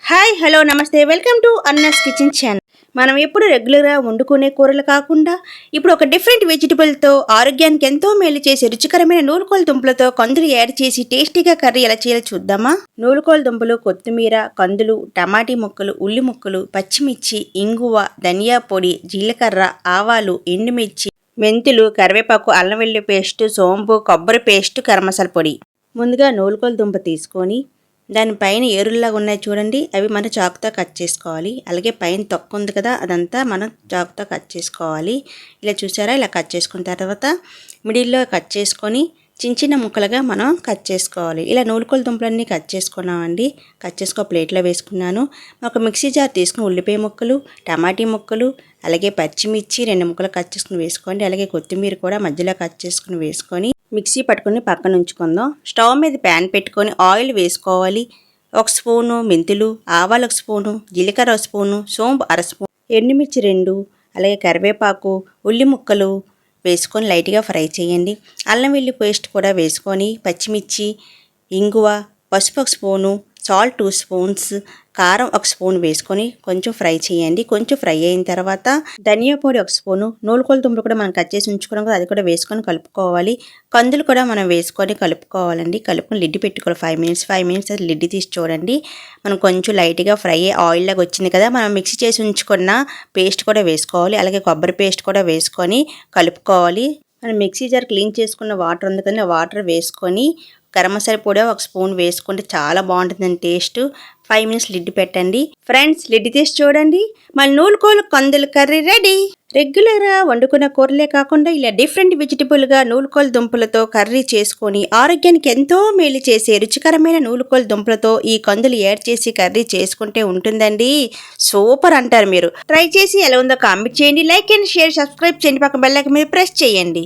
Hi hello నమస్తే welcome to అన్నాస్ kitchen channel. మనం ఎప్పుడు రెగ్యులర్గా వండుకునే కూరలు కాకుండా ఇప్పుడు ఒక డిఫరెంట్ వెజిటబుల్తో ఆరోగ్యానికి ఎంతో మేలు చేసే రుచికరమైన నూలుకోల దుంపలతో కందులు యాడ్ చేసి టేస్టీగా కర్రీ ఎలా చేయాలో చూద్దామా. నూలుకోల దుంపలు, కొత్తిమీర, కందులు, టమాటీ ముక్కలు, ఉల్లి ముక్కలు, పచ్చిమిర్చి, ఇంగువ, ధనియా పొడి, జీలకర్ర, ఆవాలు, ఎండుమిర్చి, మెంతులు, కరివేపాకు, అల్లం వెల్లుల్లి పేస్ట్, సోంపు, కొబ్బరి పేస్ట్, గరం మసాలా పొడి. ముందుగా నూలుకోల దుంప తీసుకొని దానిపైన ఏరుల్లాగా ఉన్నాయి చూడండి, అవి మనం చాకుతో కట్ చేసుకోవాలి. అలాగే పైన తొక్క ఉంది కదా, అదంతా మనం చాకుతో కట్ చేసుకోవాలి. ఇలా చూసారా, ఇలా కట్ చేసుకున్న తర్వాత మిడిల్లో కట్ చేసుకొని చిన్న చిన్న ముక్కలుగా మనం కట్ చేసుకోవాలి. ఇలా నూలుకోల దుంపలన్నీ కట్ చేసుకున్నామండి. కట్ చేసుకో ప్లేట్లో వేసుకున్నాను. ఒక మిక్సీ జార్ తీసుకుని ఉల్లిపాయ ముక్కలు, టమాటీ ముక్కలు, అలాగే పచ్చిమిర్చి 2 ముక్కలు కట్ చేసుకుని వేసుకోండి. అలాగే కొత్తిమీర కూడా మధ్యలో కట్ చేసుకుని వేసుకొని మిక్సీ పట్టుకొని పక్కన ఉంచుకుందాం. స్టవ్ మీద ప్యాన్ పెట్టుకొని ఆయిల్ వేసుకోవాలి. 1 స్పూను మెంతులు, ఆవాలు 1 స్పూను, జీలకర్ర 1 స్పూను, సోంపు 1/2 స్పూన్, ఎండుమిర్చి 2, అలాగే కరివేపాకు, ఉల్లి ముక్కలు వేసుకొని లైట్గా ఫ్రై చేయండి. అల్లం వెల్లుల్లి పేస్ట్ కూడా వేసుకొని పచ్చిమిర్చి, ఇంగువ, పసుపు 1 స్పూను, సాల్ట్ 2 స్పూన్స్, కారం 1 స్పూన్ వేసుకొని కొంచెం ఫ్రై చేయండి. కొంచెం ఫ్రై అయిన తర్వాత ధనియా పొడి 1 స్పూను, నూలుకోల దుంపలు కూడా మనం కట్ చేసి ఉంచుకున్నాం కదా, అది కూడా వేసుకొని కలుపుకోవాలి. కందులు కూడా మనం వేసుకొని కలుపుకోవాలండి. కలుపుకొని లిడ్ పెట్టుకోవాలి 5 మినిట్స్ అది లిడ్ తీసి చూడండి. మనం కొంచెం లైట్గా ఫ్రై ఆయిల్ లాగా వచ్చింది కదా, మనం మిక్సీ చేసి ఉంచుకున్న పేస్ట్ కూడా వేసుకోవాలి. అలాగే కొబ్బరి పేస్ట్ కూడా వేసుకొని కలుపుకోవాలి. మనం మిక్సీ జార్ క్లీన్ చేసుకున్న వాటర్ ఉంది కదా, వాటర్ వేసుకొని గరం మసాలా పొడి 1 స్పూన్ వేసుకుంటే చాలా బాగుంటుందండి టేస్ట్. 5 మినిట్స్ లిడ్ పెట్టండి. ఫ్రెండ్స్, లిడ్ తీసి చూడండి, మన నూలుకోల కందుల కర్రీ రెడీ. రెగ్యులర్గా వండుకున్న కూరలే కాకుండా ఇలా డిఫరెంట్ వెజిటబుల్గా నూలుకోల దుంపలతో కర్రీ చేసుకొని ఆరోగ్యానికి ఎంతో మేలు చేసే రుచికరమైన నూలుకోల దుంపలతో ఈ కందులు యాడ్ చేసి కర్రీ చేసుకుంటే ఉంటుందండి సూపర్ అంటారు. మీరు ట్రై చేసి ఎలా ఉందో కామెంట్ చేయండి. లైక్ అండ్ షేర్, సబ్స్క్రైబ్ చేయండి. పక్కన బెల్ ఐకాన్ మీద ప్రెస్ చేయండి.